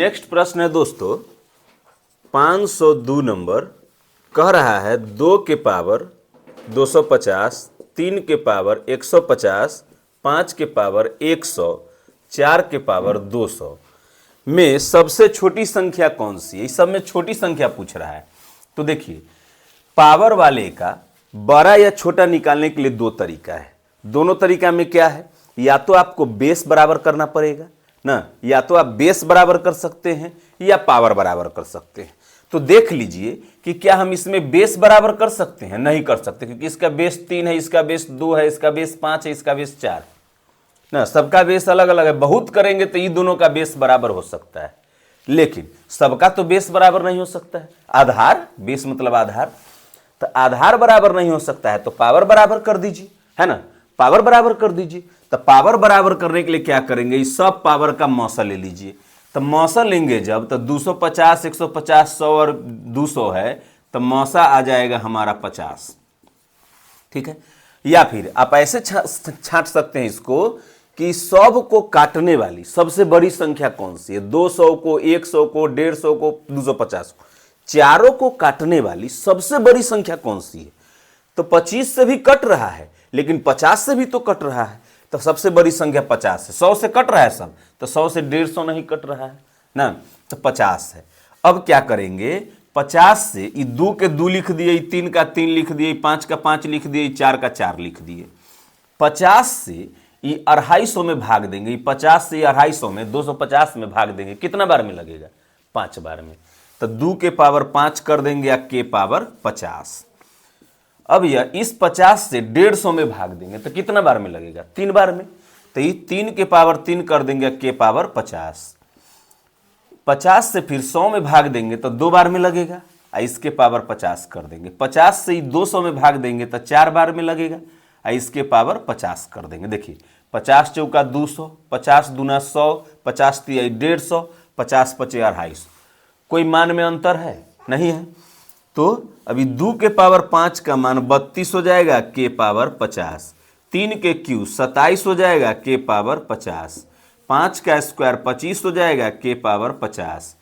Next प्रश्न है दोस्तों 502 नंबर। कह रहा है 2 के पावर 250, 3 के पावर 150, 5 के पावर 100, 4 के पावर 200 में सबसे छोटी संख्या कौन सी है। इस सब में छोटी संख्या पूछ रहा है। तो देखिए, पावर वाले का बड़ा या छोटा निकालने के लिए दो तरीका है। दोनों तरीका में क्या है, या तो आपको बेस बराबर करना पड़ेगा ना, या तो आप बेस बराबर कर सकते हैं या पावर बराबर कर सकते हैं। तो देख लीजिए कि क्या हम इसमें बेस बराबर कर सकते हैं। नहीं कर सकते, क्योंकि इसका बेस 3 है, इसका बेस 2 है, इसका बेस 5 है, इसका बेस 4 ना, सबका बेस अलग अलग है। बहुत करेंगे तो ये दोनों का बेस बराबर हो सकता है, लेकिन सबका तो बेस बराबर नहीं हो सकता है। आधार, बेस मतलब आधार, तो आधार बराबर नहीं हो सकता है, तो पावर बराबर कर दीजिए, है ना, पावर बराबर कर दीजिए। तो पावर बराबर करने के लिए क्या करेंगे, इस सब पावर का मौसा ले लीजिए। तो मौसा लेंगे जब, तो 250, 150, 100 और 200 है, तो मौसा आ जाएगा हमारा 50। ठीक है, या फिर आप ऐसे छांट सकते हैं इसको कि सब को काटने वाली सबसे बड़ी संख्या कौन सी है। 200 को, 100 को, 150 को, 250 को, चारों को काटने वाली सबसे बड़ी संख्या कौन सी है। तो 25 से भी कट रहा है, लेकिन 50 से भी तो कट रहा है, तो सबसे बड़ी संख्या 50 है। 100 से कट रहा है सब, तो 100 से 150 नहीं कट रहा है ना, तो 50 है। अब क्या करेंगे, 50 से ये 2 के 2 लिख दिए, 3 का 3 लिख दिए, 5 का 5 लिख दिए, 4 का 4 लिख दिए। 50 से ये 250 में भाग देंगे, 50 से 250 में 250 में भाग देंगे, कितना बार में लगेगा, 5 बार में। तो 2 के पावर 5 कर देंगे या के पावर 50। अब यह इस 50 से 150 में भाग देंगे तो कितना बार में लगेगा, 3 बार में। तो ये 3 के पावर 3 कर देंगे के पावर 50। 50 से फिर 100 में भाग देंगे तो 2 बार में लगेगा, इसके पावर 50 कर देंगे। 50 से 200 में भाग देंगे तो 4 बार में लगेगा, इसके पावर 50 कर देंगे। देखिए, 50 चौका 200, 50 दूना 100, 50 तिया 150, 50 पचे 250। कोई मान में अंतर है, नहीं है। तो अभी 2 के पावर 5 का मान 32 हो जाएगा, के पावर 50। 3 के क्यू 27 हो जाएगा, के पावर 50। 5 का स्क्वायर 25 हो जाएगा, के पावर 50।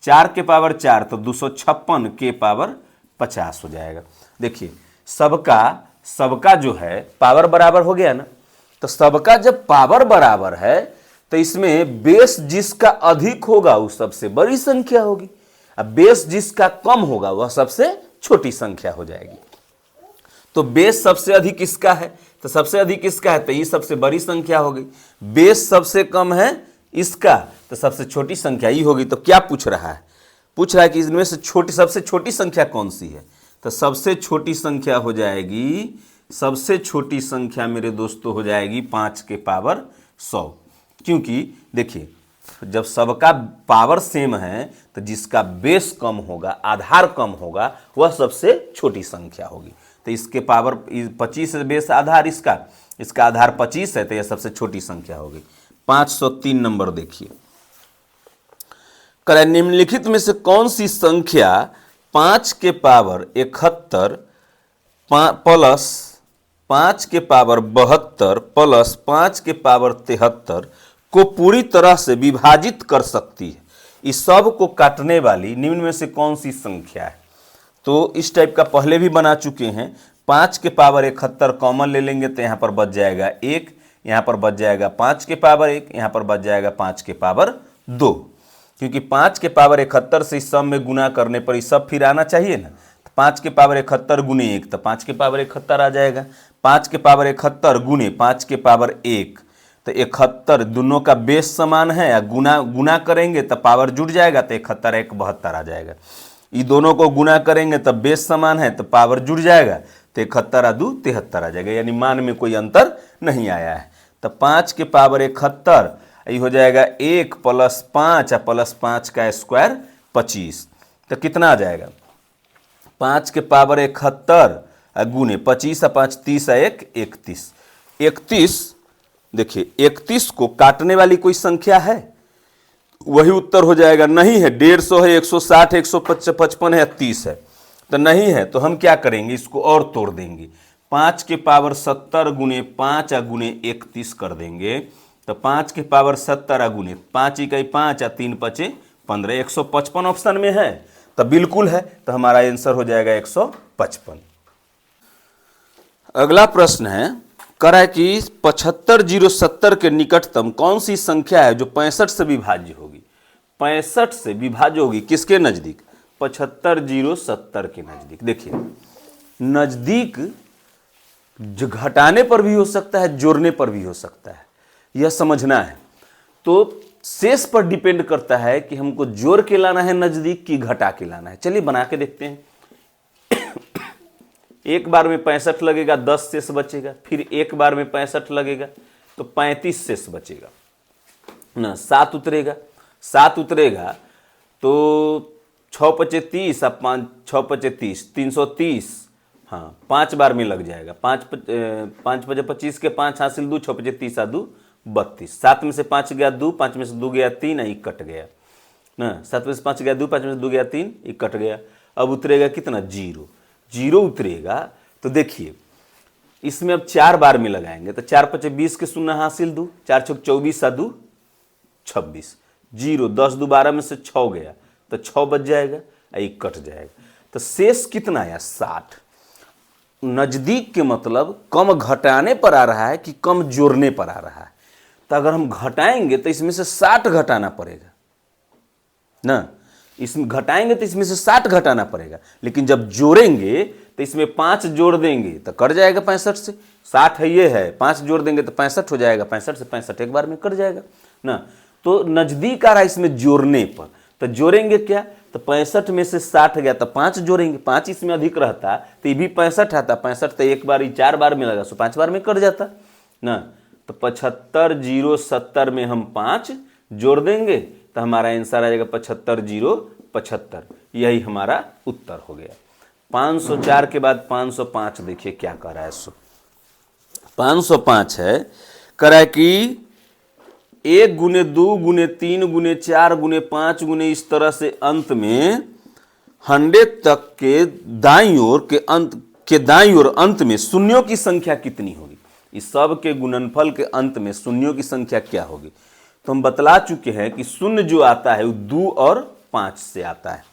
4 के पावर 4 तो 256 के पावर 50 हो जाएगा। देखिए, सबका जो है पावर बराबर हो गया ना। तो सबका जब पावर बराबर है तो इसमें बेस जिसका अधिक होगा वो सबसे बड़ी संख्या होगी, अब बेस जिसका कम होगा वह सबसे छोटी संख्या हो जाएगी। तो बेस सबसे अधिक इसका है, तो सबसे अधिक इसका है, तो ये सबसे बड़ी संख्या हो गई। बेस सबसे कम है इसका, तो सबसे छोटी संख्या ये होगी। तो क्या पूछ रहा है, पूछ रहा है कि इनमें से सबसे छोटी संख्या कौन सी है। तो सबसे छोटी संख्या हो जाएगी, सबसे छोटी संख्या मेरे दोस्तों हो जाएगी 5 के पावर 100। क्योंकि देखिए, जब सबका पावर सेम है तो जिसका बेस कम होगा, आधार कम होगा, वह सबसे छोटी संख्या होगी। तो इसके पावर 25 है बेस आधार, इसका आधार 25 है, तो यह सबसे छोटी संख्या होगी। 503 नंबर देखिए, कह निम्नलिखित में से कौन सी संख्या 5 के पावर 71 प्लस 5 के पावर 72 प्लस 5 के पावर 73 को पूरी तरह से विभाजित कर सकती है। इस सब को काटने वाली निम्न में से कौन सी संख्या है। तो इस टाइप का पहले भी बना चुके हैं। 5 के पावर 71 कॉमन ले लेंगे तो यहाँ पर बच जाएगा 1, यहाँ पर बच जाएगा 5 के पावर 1, यहाँ पर बच जाएगा 5 के पावर 2। क्योंकि 5 के पावर 71 से इस सब में गुना करने पर इस सब फिर आना चाहिए ना। 5 के पावर 71 गुने 1 तो 5 के पावर 71 आ जाएगा। 5 के पावर 71 गुने 5 के पावर 1 तो 71, दोनों का बेस समान है, या गुना करेंगे तो पावर जुड़ जाएगा, तो 71 1 72 आ जाएगा। ये दोनों को गुना करेंगे तो बेस समान है तो पावर जुड़ जाएगा, तो 71 2 73 आ जाएगा, यानी मान में कोई अंतर नहीं आया है। तो 5 के पावर 71 ये हो जाएगा 1 प्लस 5 प्लस 5 का स्क्वायर 25। तो कितना आ जाएगा, 5 के पावर 71 गुने 25 5 30 1 31। 31 देखिए, 31 को काटने वाली कोई संख्या है, वही उत्तर हो जाएगा। नहीं है, 150 है, 160 है, 155 है, 30 है, तो नहीं है। तो हम क्या करेंगे, इसको और तोड़ देंगे। 5 के पावर 70 गुने 5 गुने 31 कर देंगे, तो 5 के पावर 70 गुने 5 इकाई 5 3 5 15, 155 ऑप्शन में है तो बिल्कुल है, तो हमारा आंसर हो जाएगा 155। अगला प्रश्न है, करा है कि 75,070 के निकटतम कौन सी संख्या है जो 65 से विभाज्य होगी। 65 से विभाज्य होगी किसके नजदीक? 75,070 के नजदीक। देखिए, नजदीक जो घटाने पर भी हो सकता है, जोड़ने पर भी हो सकता है, यह समझना है। तो शेष पर डिपेंड करता है कि हमको जोड़ के लाना है नजदीक कि घटा के लाना है। चलिए बना के देखते हैं। एक बार में 65 लगेगा, 10 शेष बचेगा, फिर एक बार में 65 लगेगा तो 35 शेष बचेगा ना। 7 उतरेगा, 7 उतरेगा तो 6 पचे 30 और 5 6 पचे 30, 330। हाँ, 5 बार में लग जाएगा। 5 पचे 25 के 5 हासिल 2, 6 पचे 30 और 2 32। 7 में से 5 गया 2, 5 में से 2 गया 3, एक कट गया ना। 7 में से 5 गया 2, 5 में से 2 गया 3, एक कट गया। अब उतरेगा कितना? 0। 0 उतरेगा तो देखिए इसमें अब 4 बार में लगाएंगे तो 4 पचे 20 के 0 हासिल 2, 4 छक 24 और 2 26। 0, 10 2 12 में से 6 गया तो 6 बच जाएगा, एक कट जाएगा। तो शेष कितना आया? 60। नजदीक के मतलब कम घटाने पर आ रहा है कि कम जोड़ने पर आ रहा है। तो अगर हम घटाएंगे तो इसमें से 60 घटाना पड़ेगा ना। इसमें घटाएंगे तो इसमें से 60 घटाना पड़ेगा, लेकिन जब जोड़ेंगे तो इसमें 5 जोड़ देंगे तो कट जाएगा 65 से। 60 है, ये है, 5 जोड़ देंगे तो 65 हो जाएगा। 65 से 65 एक बार में कट जाएगा ना। तो नजदीक आ रहा है इसमें जोड़ने पर, तो जोड़ेंगे क्या? तो 65 में से 60 गया तो 5 जोड़ेंगे। 5 इसमें अधिक रहता तो ये भी 65 आता। 65 तो एक बार ही 4 बार में लगा सो 5 बार में कट जाता ना। तो 75,070 में हम 5 जोड़ देंगे तो हमारा आंसर आ जाएगा 75,075। यही हमारा उत्तर हो गया। 504 के बाद 505 देखिए क्या कह रहा है। 505 है, कह रहा है कि 1 गुने 2 गुने 3 गुने 4 गुने 5 गुने इस तरह से अंत में 100 तक के दाईं ओर अंत में शून्यों की संख्या कितनी होगी। इस सब के गुणनफल के अंत में शून्यों की संख्या क्या होगी। तो हम बतला चुके हैं कि शून्य जो आता है वो 2 और 5 से आता है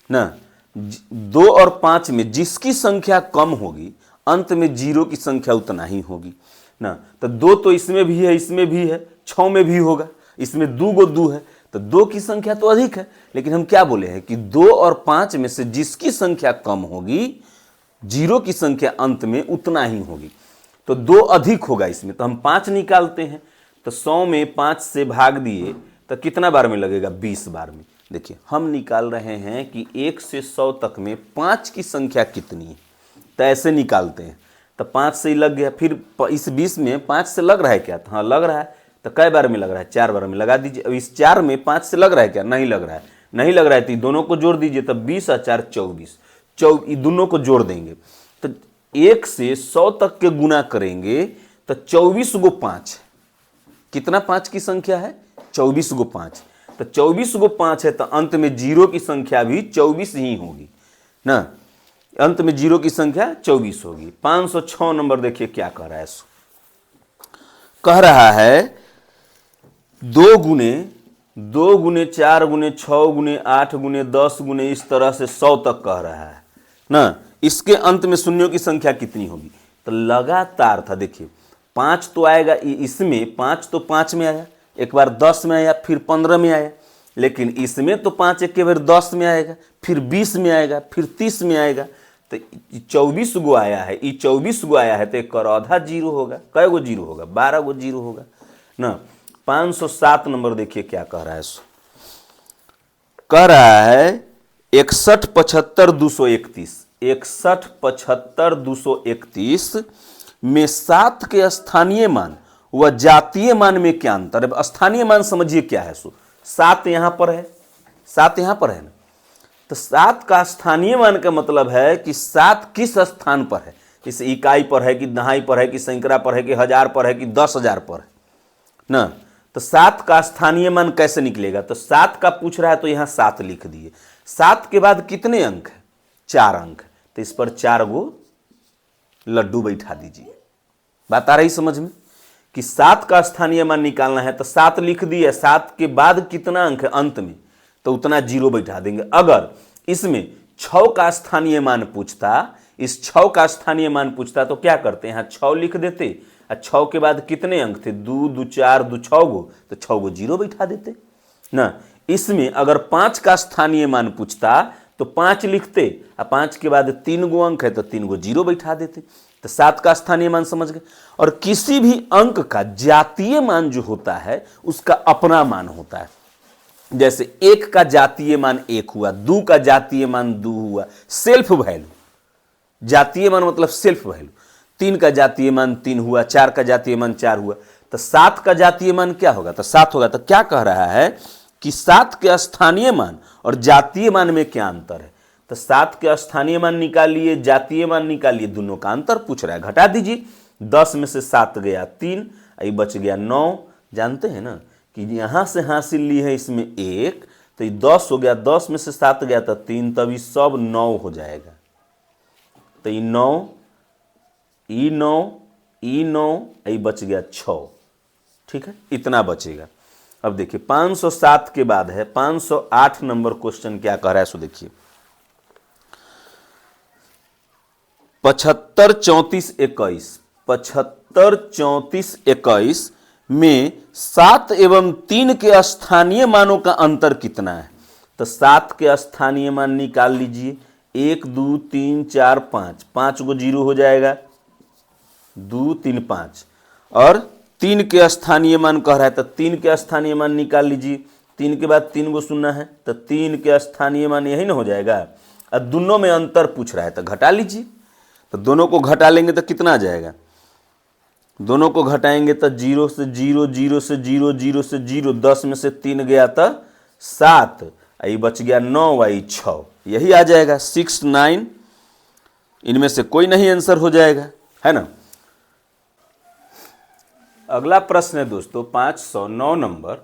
ना। 2 और 5 में जिसकी संख्या कम होगी अंत में 0 की संख्या उतना ही होगी ना। तो 2 तो इसमें भी है, इसमें भी है, 6 में भी होगा, इसमें 2 गो 2 है तो 2 की संख्या तो अधिक है। लेकिन हम क्या बोले हैं कि 2 और 5 में से जिसकी संख्या कम होगी 0 की संख्या अंत में उतना ही होगी। तो 2 अधिक होगा इसमें, तो हम 5 निकालते हैं। तो 100 में 5 से भाग दिए तो कितना बार में लगेगा? 20 बार में। देखिए हम निकाल रहे हैं कि 1 से 100 तक में 5 की संख्या कितनी है, तो ऐसे निकालते हैं। तो 5 से ही लग गया, फिर इस 20 में 5 से लग रहा है क्या? तो हाँ लग रहा है। तो कै बार में लग रहा है? 4 बार में। लगा दीजिए। अब इस 4 में 5 से लग रहा है क्या? नहीं लग रहा है। नहीं लग रहा है तो दोनों को जोड़ दीजिए। तो 20 और 4 24, दोनों को जोड़ देंगे तो 1 से 100 तक के गुना करेंगे तो 24 गो 5। कितना 5 की संख्या है? 24 गो 5। तो 24 गो 5 है तो अंत में 0 की संख्या भी 24 ही होगी ना। अंत में 0 की संख्या 24 होगी। 506 नंबर देखिए क्या कह रहा है। कह रहा है 2 गुने 4 गुने 6 गुने 8 गुने 10 गुने इस तरह से 100 तक कह रहा है ना। इसके अंत में शून्यों की संख्या कितनी होगी? तो लगातार था। देखिए 5 तो आएगा इसमें, 5 तो 5 में आया, एक बार 10 में आया, फिर 15 में आया। लेकिन इसमें तो 5 एक बार 10 में आएगा, फिर 20 में आएगा, फिर 30 में आएगा। तो 24 गो आया है, ये 24 गो आया है तो एक आधा 0 होगा। कै गो 0 होगा? 12 गो 0 होगा ना। 507 नंबर देखिए क्या कह रहा है। कह रहा है 61 75 231। 61 75 231 में 7 के स्थानीय मान व जातीय मान में क्या अंतर है? स्थानीय मान समझिए क्या है। 7 यहां पर है, 7 यहां पर है ना। तो 7 का स्थानीय मान का मतलब है कि 7 किस स्थान पर है। इस इकाई पर है कि दहाई पर है कि सैकड़ा पर है कि हजार पर है कि 10,000 पर है ना। तो 7 का स्थानीय मान कैसे निकलेगा? तो 7 का पूछ रहा है तो यहां 7 लिख दिए। 7 के बाद कितने अंक है? 4 अंक। तो इस पर 4 गो लड्डू बैठा दीजिए। बात आ रही समझ में कि 7 का स्थानीय मान निकालना है तो 7 लिख दिए। 7 के बाद कितना अंक है अंत में? तो उतना जीरो बैठा देंगे। अगर इसमें 6 का स्थानीय मान पूछता, इस 6 का स्थानीय मान पूछता तो क्या करते हैं, यहाँ 6 लिख देते और 6 के बाद कितने अंक थे, 2 2 4 2 6 गो, तो 6 गो जीरो बैठा देते ना। इसमें अगर 5 का स्थानीय मान पूछता तो 5 लिखते और 5 के बाद 3 गो अंक है तो 3 गो जीरो बैठा देते। तो 7 का स्थानीय मान समझ गए। और किसी भी अंक का जातीय मान जो होता है उसका अपना मान होता है। जैसे 1 का जातीय मान 1 हुआ, 2 का जातीय मान 2 हुआ, सेल्फ वैल्यू, जातीय मान मतलब सेल्फ वैल्यू। 3 का जातीय मान 3 हुआ, 4 का जातीय मान 4 हुआ, तो 7 का जातीय मान क्या होगा, तो 7 होगा। तो क्या कह रहा है कि 7 के स्थानीय मान और जातीय मान में क्या अंतर है, तो 7 के स्थानीय मान निकालिए, जातीय मान निकालिए, दोनों का अंतर पूछ रहा है। घटा दीजिए, 10 में से 7 गया 3, ये बच गया 9। जानते हैं ना कि यहां से हासिल ली है इसमें 1, तो ये 10 हो गया, 10 में से 7 गया तो 3, तब ये सब 9 हो जाएगा। तो ये 9, ई 9, ई 9, ये बच गया 6। ठीक है, इतना बचेगा। अब देखिए 507 के बाद है 508 नंबर क्वेश्चन क्या कह रहा है, सो देखिए 75 34 21, 75 34 21 में 7 एवं 3 के स्थानीय मानों का अंतर कितना है। तो 7 के स्थानीय मान निकाल लीजिए, 1 2 3 4 5, 5 गो जीरो हो जाएगा, 2 3 5। और 3 के स्थानीय मान कह रहा है तो 3 के स्थानीय मान निकाल लीजिए, 3 के बाद 3 गो शून्य है तो 3 के स्थानीय मान यही ना हो जाएगा। और दोनों में अंतर पूछ रहा है तो घटा लीजिए, तो दोनों को घटा लेंगे तो कितना आ जाएगा, दोनों को घटाएंगे तो 0 से 0, 0 से 0, 0 से 0, 10 में से 3 गया तो 7, ये बच गया 9, वही 6, यही आ जाएगा 6 9। इनमें से कोई नहीं आंसर हो जाएगा, है ना। अगला प्रश्न है दोस्तों 509 नंबर,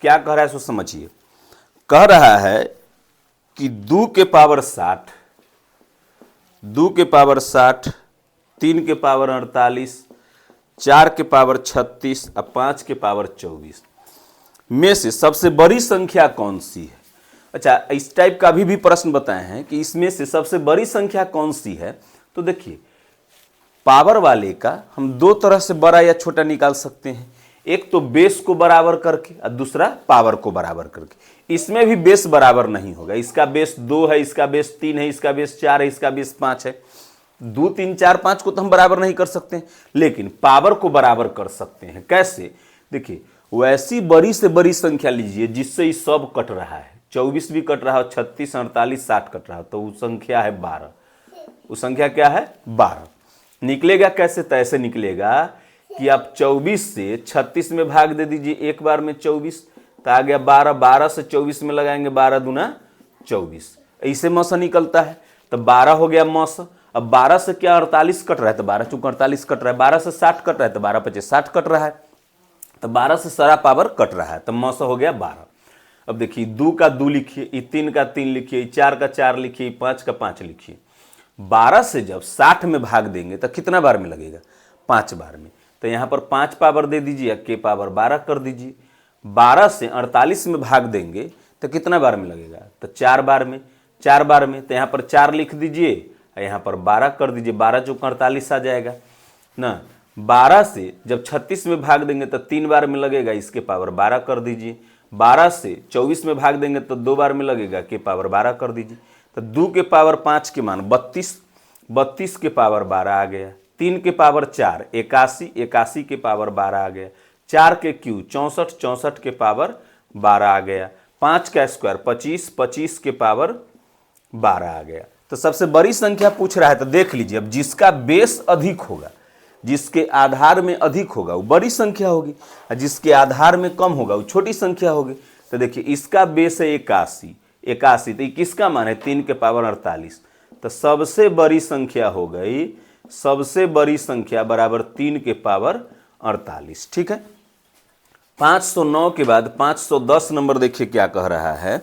क्या कह रहा है सो समझिए। कह रहा है कि 2 के पावर 60, 2 के पावर 60, 3 के पावर 48, 4 के पावर 36 और 5 के पावर 24 में से सबसे बड़ी संख्या कौन सी है। अच्छा, इस टाइप का अभी भी प्रश्न बताए हैं कि इसमें से सबसे बड़ी संख्या कौन सी है। तो देखिए पावर वाले का हम दो तरह से बड़ा या छोटा निकाल सकते हैं, एक तो बेस को बराबर करके और दूसरा पावर को बराबर करके। इसमें भी बेस बराबर नहीं होगा, इसका बेस 2 है, इसका बेस 3 है, इसका बेस 4 है, इसका बेस 5 है। 2 3 4 5 को तो हम बराबर नहीं कर सकते, लेकिन पावर को बराबर कर सकते हैं। कैसे, देखिए वैसी बड़ी से बड़ी संख्या लीजिए जिससे ये सब कट रहा है, 24 भी कट रहा है, 36 48 60 कट रहा है, तो वो संख्या है 12। वो संख्या क्या है 12। निकलेगा कैसे, तो ऐसे निकलेगा कि आप 24 से 36 में भाग दे दीजिए एक बार में 24, तो आ गया 12, 12 से 24 में लगाएंगे 12 दूना 24, ऐसे मौसा निकलता है। तो 12 हो गया मौसा। अब 12 से क्या 48 कट रहा है, तो 12 चूंकि 48 कट रहा है, 12 से 60 कट रहा है तो 12 25 60 कट रहा है, तो 12 से सारा पावर कट रहा है, तो मौसा हो गया 12। अब देखिए 2 का 2 लिखिए, 3 का 3 लिखिए, 4 का 4 लिखिए, 5 का 5 लिखिए। 12 से जब 60 में भाग देंगे तो कितना बार में लगेगा, 5 बार में। तो यहाँ पर 5 पावर दे दीजिए, के पावर 12 कर दीजिए। 12 से 48 में भाग देंगे तो कितना बार में लगेगा, तो 4 बार में। 4 बार में तो यहाँ पर 4 लिख दीजिए, यहाँ पर 12 कर दीजिए, 12 चौक 48 आ जाएगा ना। 12 से जब 36 में भाग देंगे तो 3 बार में लगेगा, इसके पावर 12 कर दीजिए। 12 से 24 में भाग देंगे तो 2 बार में लगेगा, के पावर 12 कर दीजिए। तो 2 के पावर 5 के मान 32, 32 के पावर 12 आ गया। 3 के पावर 4 81, 81 के पावर 12 आ गया। 4 के क्यू 64, 64 के पावर 12 आ गया। 5 का स्क्वायर 25, 25 के पावर 12 आ गया। तो सबसे बड़ी संख्या पूछ रहा है, तो देख लीजिए अब जिसका बेस अधिक होगा, जिसके आधार में अधिक होगा वो बड़ी संख्या होगी, और जिसके आधार में कम होगा वो छोटी संख्या होगी। तो देखिए इसका बेस है 81, 81 तो किसका मान है 3 के पावर 48, तो सबसे बड़ी संख्या हो गई, सबसे बड़ी संख्या बराबर 3 के पावर 48। ठीक है। 509 के बाद 510 नंबर देखिए क्या कह रहा है।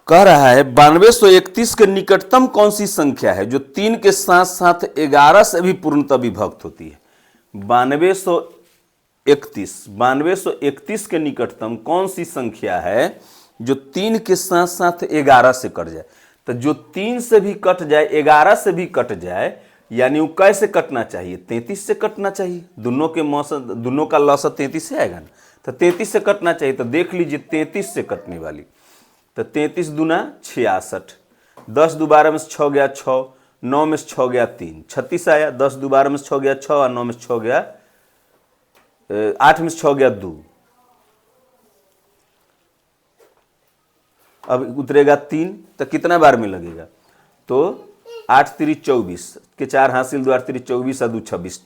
कह रहा है 9231 के निकटतम कौन सी संख्या है जो 3 के साथ साथ 11 से भी पूर्णतः विभक्त होती है। 9231 के निकटतम कौन सी संख्या है जो 3 के साथ साथ 11 से कट जाए। तो जो 3 से भी कट जाए, 11 से भी कट जाए, यानी वो कैसे कटना चाहिए? 33 से कटना चाहिए। दोनों के मौसम, दोनों का लौसत 33 से आएगा ना, तो 33 से कटना चाहिए। तो देख लीजिए 33 से कटने वाली, तो 33 दूना 66, 10 दोबारा में से 6 गया 6, 9 में से 6 गया 3, 36 आया। 10 दोबारा में से 6 गया 6 और 9 में से 6 गया 8 में से 6 गया 2। अब उतरेगा 3, तो कितना बार में लगेगा? तो 8 3 24 के 4 हासिल 2, 8 3 24 और 2 26,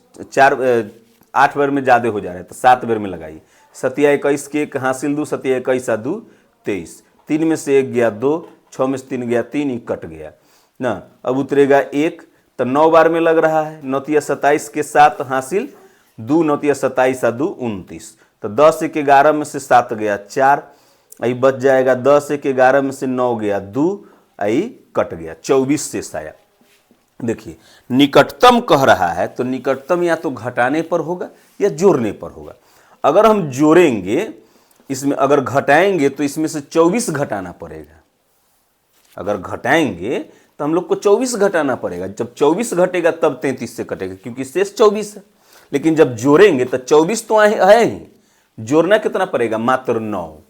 8 बार में ज़्यादा हो जा रहा है, तो 7 बार में लगाइए। 7 21 के 1 हासिल 2, 7 21 और 2 23, 3 में से 1 गया 2, 6 में से 3 गया 3, ही कट गया ना। अब उतरेगा 1, तो 9 बार में लग रहा है। 9 तिया 27 के 7 हासिल 2, 9 तिया 27 और 2 29, तो 10 1 11 में से 7 गया 4, आई बच जाएगा 10 1 11 में से 9 गया 2, आई कट गया 24 से आया। देखिए निकटतम कह रहा है, तो निकटतम या तो घटाने पर होगा या जोड़ने पर होगा। अगर हम जोड़ेंगे इसमें, अगर घटाएंगे तो इसमें से 24 घटाना पड़ेगा। अगर घटाएंगे तो हम लोग को 24 घटाना पड़ेगा। जब 24 घटेगा तब 33 से कटेगा, क्योंकि शेष 24 है। लेकिन जब जोड़ेंगे तो 24 तो है ही, जोड़ना कितना पड़ेगा? मात्र 9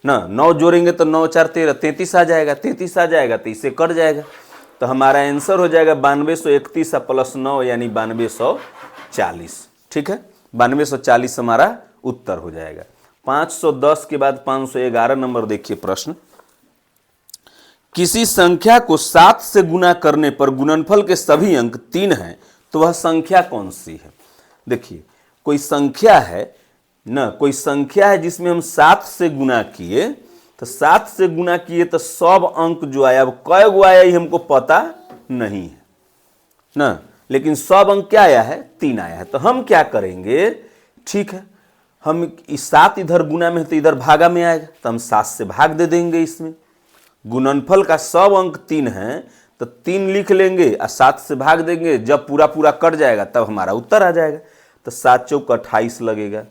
ना। 9 जोड़ेंगे तो 9 4 13, 33 आ जाएगा। 33 आ जाएगा तो इससे कट जाएगा। तो हमारा आंसर हो जाएगा 9231 प्लस 9, यानी 9240। ठीक है, 9240 हमारा उत्तर हो जाएगा। 510 के बाद 511 नंबर देखिए प्रश्न। किसी संख्या को 7 से गुना करने पर गुणनफल के सभी अंक 3 हैं, तो वह संख्या कौन सी है? देखिए कोई संख्या है ना, कोई संख्या है जिसमें हम 7 से गुना किए, तो 7 से गुना किए तो सब अंक जो आया, अब कै गो आया ये हमको पता नहीं है ना, लेकिन सब अंक क्या आया है? 3 आया है। तो हम क्या करेंगे? ठीक है, हम 7 इधर गुना में है तो इधर भागा में आएगा, तो हम 7 से भाग दे देंगे। इसमें गुणनफल का सब अंक 3 है, तो 3 लिख लेंगे और 7 से भाग देंगे। जब पूरा पूरा कट जाएगा तब हमारा उत्तर आ जाएगा। तो 7 चौक 28 लगेगा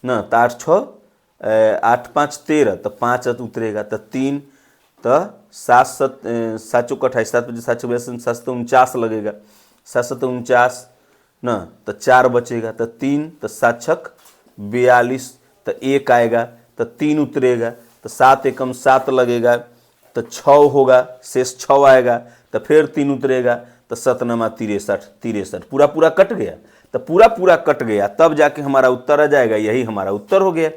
ना, तो 8 6 8 5 13, तो 5 उतरेगा, तो 3, तो 7 चौक 28, 7 7 49 लगेगा, 7 49 ना, तो 4 बचेगा, तो 3, तो 7 छक 42, तो 1 आएगा, तो 3 उतरेगा, तो 7 एकम 7 लगेगा, तो 6 होगा, शेष 6 आएगा, तो फिर 3 उतरेगा, तो 7 नमा 63, पूरा पूरा कट गया। तो पूरा पूरा कट गया तब जाके हमारा उत्तर आ जाएगा। यही हमारा उत्तर हो गया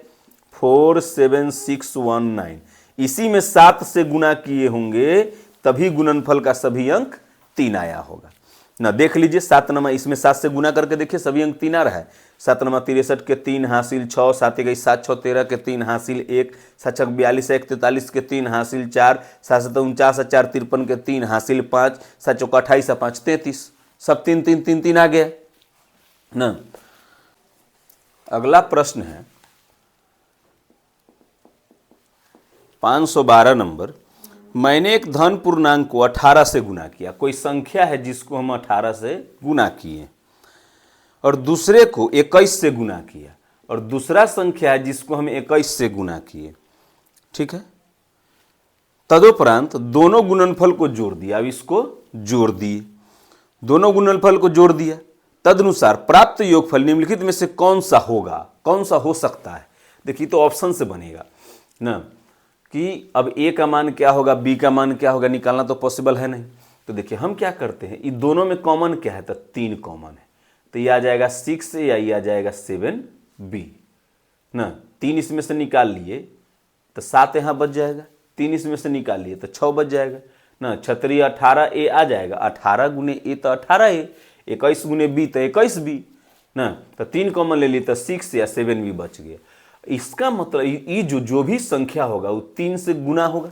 47619। इसी में 7 से गुना किए होंगे तभी गुणनफल का सभी अंक 3 आया होगा ना। देख लीजिए 7 नमा, इसमें 7 से गुना करके देखिए सभी अंक 3 आ रहा है। 7 नमा 63 के 3 हासिल 6, 7 21 7 6 13 के 3 हासिल 1, 7 6 42 1 43 के 3 हासिल 4, 7 7 49 4 53 के 3 हासिल 5, 7 चौक 28 5 33, सब 3 3 3 3 आ गया ना। अगला प्रश्न है 512 नंबर। मैंने एक धन पूर्णांक को 18 से गुना किया। कोई संख्या है जिसको हम 18 से गुना किए और दूसरे को 21 से गुना किया, और दूसरा संख्या है जिसको हम 21 से गुना किए। ठीक है, तदुपरांत दोनों गुणनफल को जोड़ दिया। अब इसको जोड़ दिए, दोनों गुणनफल को जोड़ दिया, तदनुसार प्राप्त योगफल निम्नलिखित में से कौन सा होगा, कौन सा हो सकता है? देखिए तो ऑप्शन से बनेगा ना कि अब ए का मान क्या होगा, बी का मान क्या होगा, निकालना तो पॉसिबल है नहीं। तो देखिए हम क्या करते हैं, इन दोनों में कॉमन क्या है? तो 3 कॉमन है, तो ये आ जाएगा 6 या ये आ जाएगा 7b ना। 3 इसमें से निकाल लिए तो 7 यहाँ बच जाएगा, 3 इसमें से निकाल लिए तो 6 बच जाएगा ना। 6 18a आ जाएगा, 18 गुने ए तो 18a, 21 गुने बी तो 21b ना। तो 3 कॉमन ले लिए तो 6 या 7b बच गया। इसका मतलब ये जो भी संख्या होगा वो 3 से गुना होगा।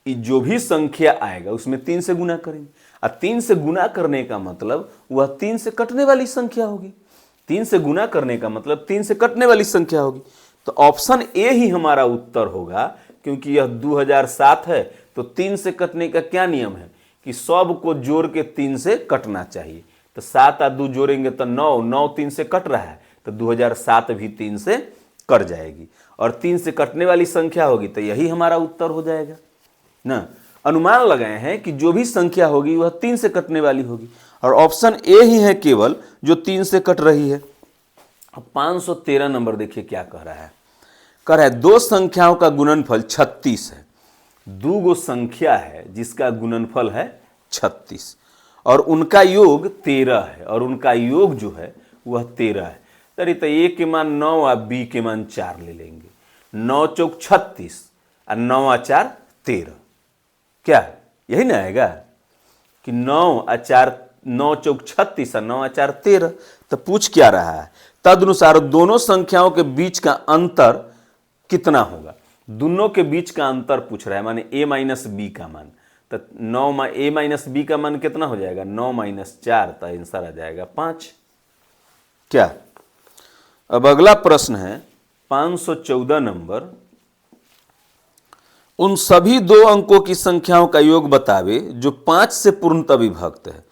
जो भी संख्या आएगा उसमें 3 से गुना करेंगे, और 3 से गुना करने का मतलब वह 3 से कटने वाली संख्या होगी। 3 से गुना करने का मतलब 3 से कटने वाली संख्या होगी। तो ऑप्शन ए ही हमारा उत्तर होगा, क्योंकि यह 2007 है। तो 3 से कटने का क्या नियम है कि सब को जोड़ के 3 से कटना चाहिए। तो 7 और 2 जोड़ेंगे तो 9, 9 3 से कट रहा है, तो 2007 भी 3 से कट जाएगी, और 3 से कटने वाली संख्या होगी तो यही हमारा उत्तर हो जाएगा ना। अनुमान लगाए हैं कि जो भी संख्या होगी वह 3 से कटने वाली होगी, और ऑप्शन ए ही है केवल जो 3 से कट रही है। अब 513 नंबर देखिए क्या कह रहा है। कह रहा है दो संख्याओं का गुणनफल 36 है। दो गो संख्या है जिसका गुणनफल है 36 और उनका योग 13 है, और उनका योग जो है वह 13 है। तरी तो ए के मान 9 और बी के मान 4 ले लेंगे। 9 चौक 36 और 9 और 4 13। क्या यही ना आएगा कि 9 और 4 9 चौक 36 और 9 और 4 13। तो पूछ क्या रहा है, तदनुसार दोनों संख्याओं के बीच का अंतर कितना होगा। दोनों के बीच का अंतर पूछ रहा है, माने a माइनस बी का मान। तो 9 में a माइनस बी का मान कितना हो जाएगा, 9 माइनस 4, तो आंसर आ जाएगा 5। क्या। अब अगला प्रश्न है 514 नंबर। उन सभी दो अंकों की संख्याओं का योग बतावे जो 5 से पूर्णतः विभक्त है।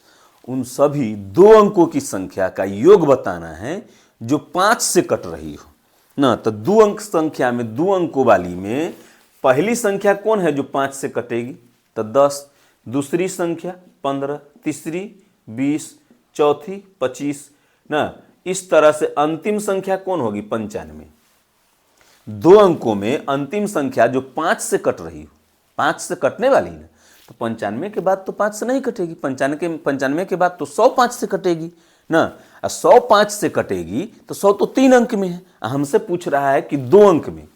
उन सभी दो अंकों की संख्या का योग बताना है जो 5 से कट रही हो ना। तो दो अंक संख्या में, दो अंकों वाली में पहली संख्या कौन है जो 5 से कटेगी, तो 10, दूसरी संख्या 15, तीसरी 20, चौथी 25 ना। इस तरह से अंतिम संख्या कौन होगी, 95। दो अंकों में अंतिम संख्या जो 5 से कट रही हो, 5 से कटने वाली ना, तो 95 के बाद तो 5 से नहीं कटेगी। 95 के बाद तो 100 5 से कटेगी ना। 100 5 से कटेगी तो 100 तो 3 अंक में है, हमसे पूछ रहा है कि 2 अंक में।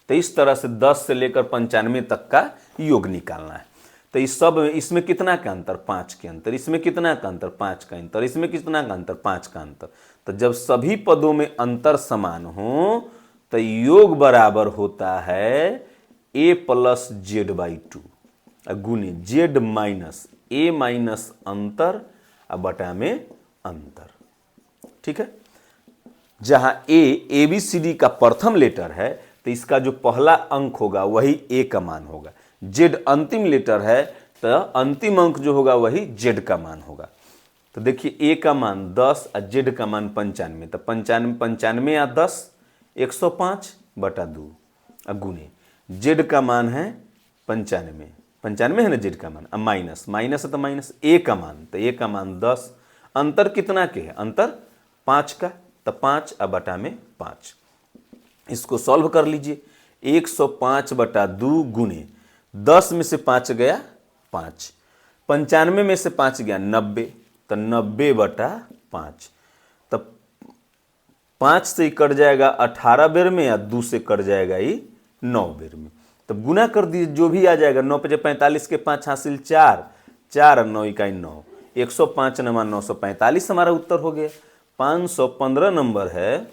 तो इस तरह से 10 से लेकर 95 तक का योग निकालना है। तो इस सब इसमें कितना का अंतर, 5 के अंतर। इसमें कितना का अंतर, 5 का अंतर। इसमें कितना का अंतर, 5 का अंतर। तो जब सभी पदों में अंतर समान हो तो योग बराबर होता है a प्लस जेड बाई 2 गुने जेड माइनस ए माइनस अंतर बटा में अंतर। ठीक है। जहां ए बी सी डी का प्रथम लेटर है तो इसका जो पहला अंक होगा वही ए का मान होगा। जेड अंतिम लेटर है तो अंतिम अंक जो होगा वही जेड का मान होगा। तो देखिए ए का मान 10 और जेड का मान 95। तो 95 या 10 105 बटा 2 गुने जेड का मान है 95 है ना जेड का मान। अब माइनस है तो माइनस ए का मान, तो ए का मान 10। अंतर कितना के है, अंतर 5 का, तो 5 अब बटा में 5। इसको सॉल्व कर लीजिए। 105 बटा 2 गुने 10 में से 5 गया 5, 95 में से 5 गया 90, तो 90 बटा 5। तब 5 से कट जाएगा 18 बेर में या 2 से कट जाएगा ये 9 बेर में। तब गुना कर दीजिए, जो भी आ जाएगा। 9 × 45 के 5 हासिल 4, 4 और 9 इकाई 9, 105 नमा 945 हमारा उत्तर हो गया। 515 नंबर है।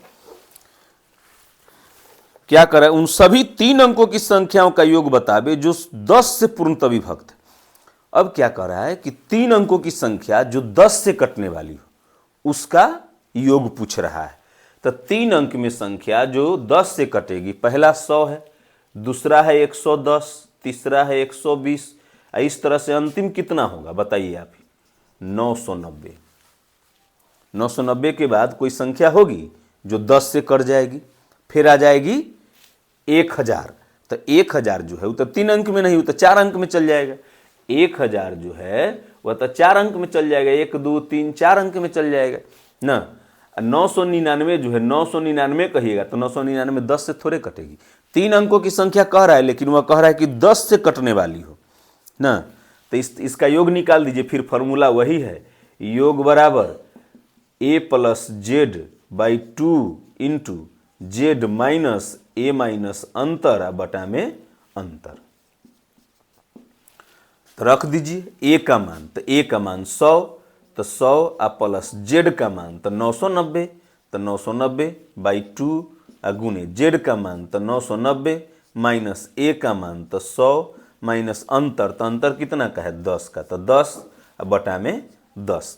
क्या करें, उन सभी 3 अंकों की संख्याओं का योग बतावे जो 10 से पूर्णतः विभक्त है। अब क्या कर रहा है कि 3 अंकों की संख्या जो 10 से कटने वाली हो उसका योग पूछ रहा है। तो 3 अंक में संख्या जो 10 से कटेगी, पहला 100 है, दूसरा है 110, तीसरा है 120, इस तरह से अंतिम कितना होगा बताइए आप ही, 990। 990 के बाद कोई संख्या होगी जो 10 से कट जाएगी, फिर आ जाएगी 1000। तो 1000 जो है वो तो 3 अंक में नहीं, वो तो 4 अंक में चल जाएगा। 1000 जो है वह तो 4 अंक में चल जाएगा, 1 2 3 4 अंक में चल जाएगा ना। 999 जो है, 999 कहिएगा तो 999 10 से थोड़े कटेगी। 3 अंकों की संख्या कह रहा है, लेकिन वह कह रहा है कि 10 से कटने वाली हो ना। तो इसका योग निकाल दीजिए। फिर फॉर्मूला वही है, योग बराबर a plus Z by 2 into Z minus A minus अंतर बटा में अंतर। तो रख दीजिए a का मान, तो a का मान 100, तो 100 प्लस जेड का मान तो 990, तो 990 बाई 2 गुने जेड का मान तो 990 माइनस ए का मान तो 100 माइनस अंतर, तो अंतर कितना का है 10 का, तो 10 बटा में 10।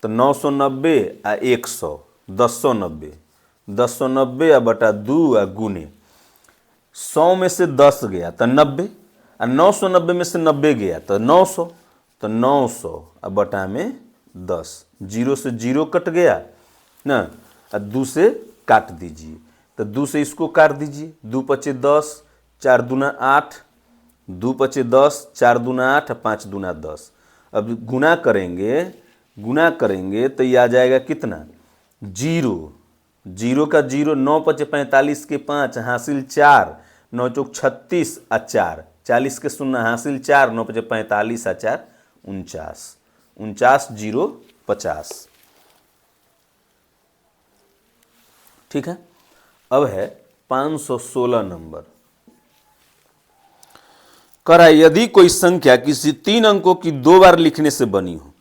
तो 990 आ 100 1090, 1090 बटा 2 गुने 100 में से 10 गया तो 90, और 990 में से 90 गया तो 900, तो 900 बटा में 10। 0 से 0 कट गया ना, और 2 से काट दीजिए, तो तो 2 से इसको काट दीजिए, 2 पचे 10, 4 दूना 8, 2 पचे 10, 4 दूना 8, 5 दूना 10। अब गुना करेंगे तो ये आ जाएगा कितना, 0, 0 का 0, 9 पचे 45 के 5 हासिल 4, 9 चौक 36 आ 4, 40 के 0 हासिल 4, 9 पचे 45 आ 4 49, 49 0 50। ठीक है। अब है 516 नंबर। कह रहा है यदि कोई संख्या किसी 3 अंकों की 2 बार लिखने से बनी हो।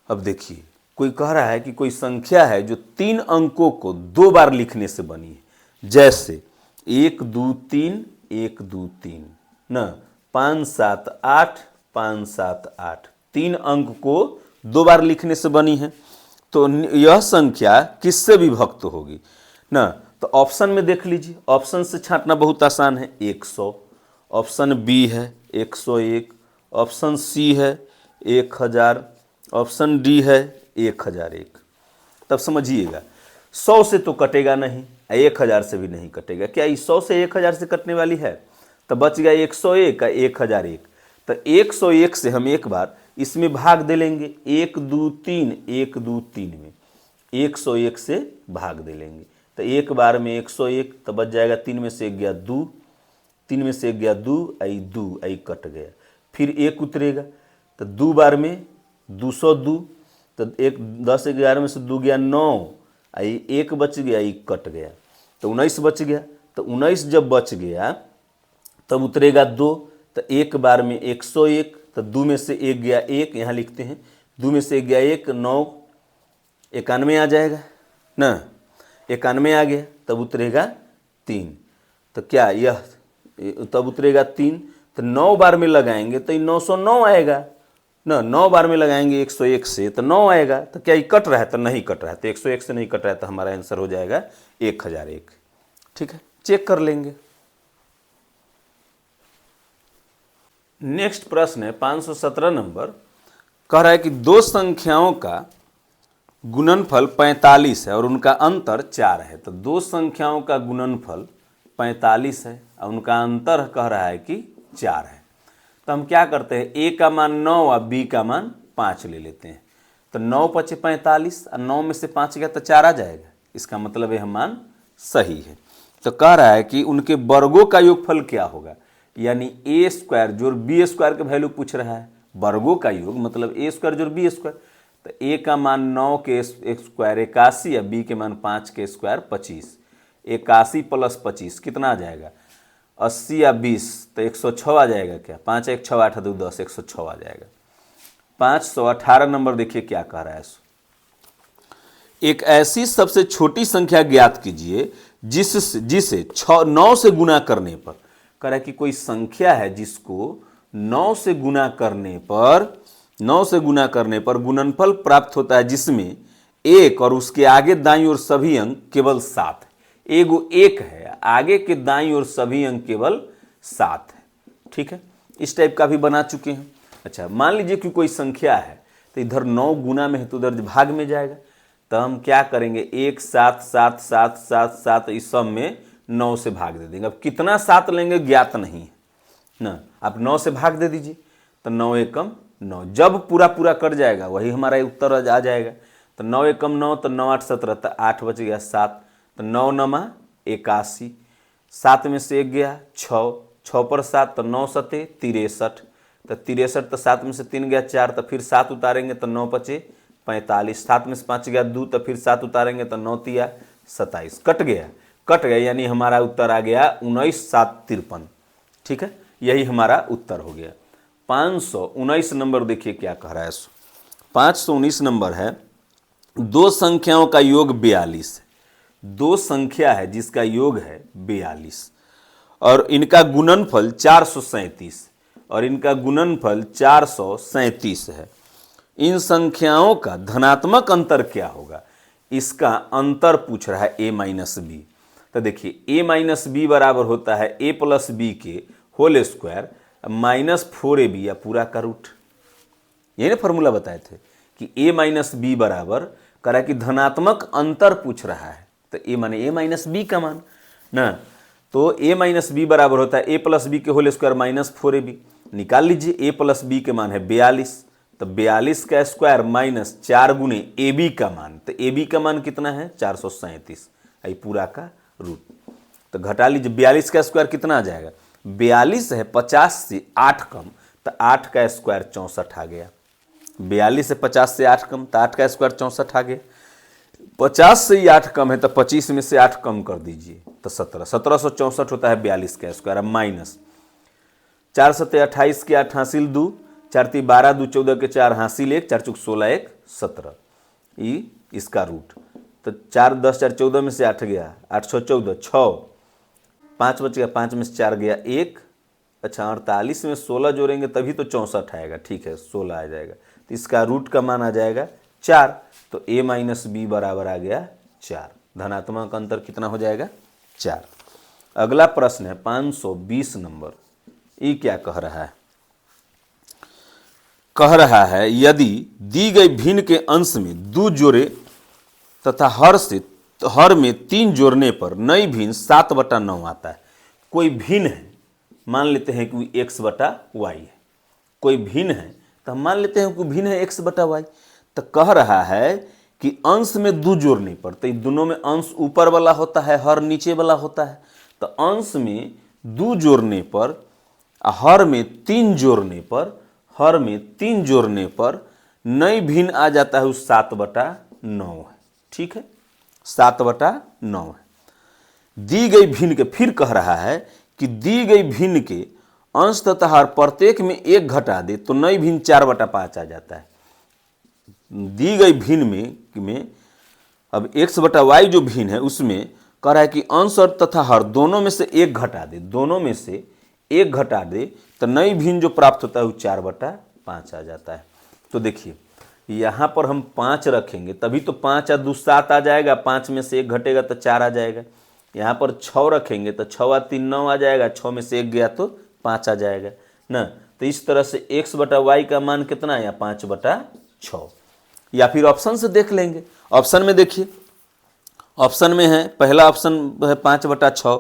अब देखिए, कोई कह रहा है कि कोई संख्या है जो 3 अंकों को 2 बार लिखने से बनी है, जैसे 1 2 3 1 2 3 न 5 7 8 5 7 8, 3 अंक को 2 बार लिखने से बनी है। तो यह संख्या किससे विभक्त होगी ना। तो ऑप्शन में देख लीजिए, ऑप्शन से छांटना बहुत आसान है, 100, ऑप्शन बी है 101, ऑप्शन सी है 1000, ऑप्शन डी है 1001। तब समझिएगा 100 से तो कटेगा नहीं, 1000 से भी नहीं कटेगा। क्या 100 से 1000 से कटने वाली है? तो बच गया 101 का 1001। तो 101 से हम एक बार इसमें भाग दे लेंगे, 1 2 3 1 2 3 में 101 से भाग दे लेंगे। तो एक बार में 101, तो बच जाएगा 3 में से 1 गया 2, 3 में से 1 गया 2 आई कट गया। फिर 1 उतरेगा, तो 2 बार में 202, तो 1 10 11 में से 2 गया 9, आई 1 बच गया, आई कट गया, तो 19 बच गया। तो 19 जब बच गया तब उतरेगा 2, तो एक बार में 101, तो 2 में से 1 गया 1, यहाँ लिखते हैं 2 में से 1 गया 1, 9 91 आ जाएगा ना, 91 आ गया, तब उतरेगा 3। तो क्या यह तब उतरेगा 3, तो 9 बार में लगाएंगे तो 909 आएगा ना, 9 बार में लगाएंगे 101 से तो 9 आएगा। तो क्या ये कट रहा है? तो नहीं कट रहा है, तो 101 से नहीं कट रहा है, तो हमारा आंसर हो जाएगा 1001। ठीक है, चेक कर लेंगे। नेक्स्ट प्रश्न है 517 नंबर। कह रहा है कि 2 संख्याओं का गुणनफल 45 है और उनका अंतर 4 है। तो 2 संख्याओं का गुणनफल 45 है और उनका अंतर कह रहा है कि 4 है। तो हम क्या करते हैं, ए का मान 9 और बी का मान 5 ले लेते हैं। तो 9 पचे 45 और 9 में से 5 गया तो 4 आ जाएगा। इसका मतलब यह मान सही है। तो कह रहा है कि उनके वर्गों का योगफल क्या होगा, यानी ए स्क्वायर जोड़ बी स्क्वायर के वैल्यू पूछ रहा है। वर्गों का योग मतलब ए स्क्वायर जोड़ बी स्क्वायर। तो ए का मान 9 के स्क्वायर 81 या बी के मान 5 के स्क्वायर 25। 81 प्लस 25 कितना आ जाएगा, 80 या 20, तो 106 आ जाएगा। क्या 5 1 6 8 2 10, 106 आ जाएगा। 518 नंबर देखिए क्या कह रहा है। एक ऐसी सबसे छोटी संख्या ज्ञात कीजिए जिसे 9 से गुना करने पर, कह रहा है कि कोई संख्या है जिसको 9 से गुना करने पर गुणनफल प्राप्त होता है, जिसमें 1 और उसके आगे दाईं ओर सभी अंक केवल 7 है। एगो 1 है, आगे के दाईं ओर सभी अंक केवल 7 है। ठीक है, इस टाइप का भी बना चुके हैं। अच्छा, मान लीजिए कि कोई संख्या है, तो इधर 9 गुना में है तो उधर भाग में जाएगा। तो हम क्या करेंगे, 1 7 7 7 7 7 इस सब में 9 से भाग दे देंगे। अब कितना 7 लेंगे ज्ञात नहीं है ना, आप 9 से भाग दे दीजिए। तो 9 एकम 9, जब पूरा कट जाएगा वही हमारा उत्तर आ जाएगा। तो 9 एकम 9, तो 9 8 17, तो 8 बच गया 7। तो 9 9 81, 7 में से 1 गया 6, 6 पर 7, तो 9 7 63, तो 63, तो 7 में से 3 गया 4, तो फिर 7 उतारेंगे तो 9 5 45, 7 में से 5 गया 2, तो फिर 7 उतारेंगे तो 9 3 27, कट गया, यानी हमारा उत्तर आ गया 19 7 53। ठीक है, यही हमारा उत्तर हो गया। 519 नंबर देखिए क्या कह रहा है। 519 नंबर है, 2 संख्याओं का योग 42 है। 2 संख्या है जिसका योग है 42 और इनका गुणनफल 437 और इनका गुणनफल 437 है। इन संख्याओं का धनात्मक अंतर क्या होगा, इसका अंतर पूछ रहा है a माइनस बी। तो देखिए a माइनस बी बराबर होता है a प्लस बी के होल स्क्वायर माइनस 4ab या पूरा का रूट। यही ना फॉर्मूला बताए थे कि a माइनस बी बराबर करा कि धनात्मक अंतर पूछ रहा है, तो a माने a माइनस बी का मान। ना। तो a माइनस बी बराबर होता है a प्लस बी के होल स्क्वायर माइनस 4ab। निकाल लीजिए a प्लस बी के मान है 42, तो 42 का स्क्वायर माइनस 4 गुने ए बी का मान, तो ए बी का मान कितना है 437, आई पूरा का रूट। तो घटा लीजिए 42 का स्क्वायर कितना आ जाएगा, 42 है 50 से 8 कम, तो 8 का स्क्वायर 64 आ गया। 42 से 50 से 8 कम, तो 8 का स्क्वायर 64 आ गया। 50 से ही 8 कम है तो 25 में से 8 कम कर दीजिए तो 1764 होता है 42 का स्क्वायर। अब माइनस 4 सत्ते 28 के 8 हासिल 2, 4 ती 12, 2 14 के 4 हासिल 1, 4 चुक 16 1 17, ये इसका रूट। तो 4 10 4 14 में से 8 गया, 8 6 14 6, 5 बच गया, 5 में से 4 गया 1, अच्छा 48 में 16 जोड़ेंगे तभी तो 64 आएगा, ठीक है 16 आ जाएगा। तो इसका रूट का मान आ जाएगा 4, तो a माइनस बी बराबर आ गया 4। धनात्मक अंतर कितना हो जाएगा 4। अगला प्रश्न है 520 नंबर। ये क्या कह रहा है, कह रहा है यदि दी गई भिन्न के अंश में 2 जोड़े तथा हर में 3 जोड़ने पर नई भिन्न 7/9 आता है। कोई भिन्न है, मान लेते हैं कि x/y है, कोई भिन्न है तो हम मान लेते हैं कि भिन्न है x/y। तो कह रहा है कि अंश में 2 जोड़ने पर, तो दोनों में अंश ऊपर वाला होता है, हर नीचे वाला होता है। तो अंश में 2 जोड़ने पर, हर में 3 जोड़ने पर, हर में 3 जोड़ने पर नई भिन्न आ जाता है, उस 7/9 है, ठीक है 7/9 है। दी गई भिन्न के, फिर कह रहा है कि दी गई भिन्न के अंश तथा हर प्रत्येक में 1 घटा दे तो नई भिन्न 4/5 आ जाता है। दी गई भिन्न में अब x/y जो भिन्न है उसमें कह रहा है कि अंश और तथा हर दोनों में से 1 घटा दे, दोनों में से 1 घटा दे तो नई भिन्न जो प्राप्त होता है वो 4/5 आ जाता है। तो देखिए यहाँ पर हम 5 रखेंगे तभी तो 5 और 2 7 आ जाएगा, 5 में से 1 घटेगा तो 4 आ जाएगा। यहाँ पर 6 रखेंगे तो 6 और 3 9 आ जाएगा, 6 में से 1 गया तो 5 आ जाएगा ना। तो इस तरह से x/y का मान कितना है, 5/6। या फिर ऑप्शन से देख लेंगे। ऑप्शन में देखिए, ऑप्शन में है पहला ऑप्शन है 5/6,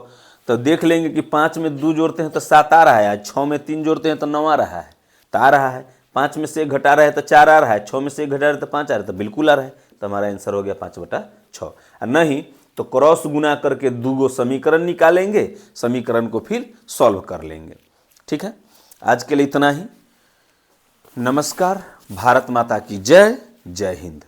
तो देख लेंगे कि 5 में 2 जोड़ते हैं तो 7 आ रहा है, 6 में 3 जोड़ते हैं तो 9 आ रहा है, तो आ रहा है। 5 में से 1 घटा रहा है तो 4 आ रहा है, 6 में से 1 घटा रहा है तो 5 आ रहा है, तो बिल्कुल आ रहा है। तो हमारा आंसर हो गया 5/6। और नहीं तो क्रॉस गुना करके 2 समीकरण निकालेंगे, समीकरण को फिर सॉल्व कर लेंगे। ठीक है, आज के लिए इतना ही। नमस्कार, भारत माता की जय, जय हिंद।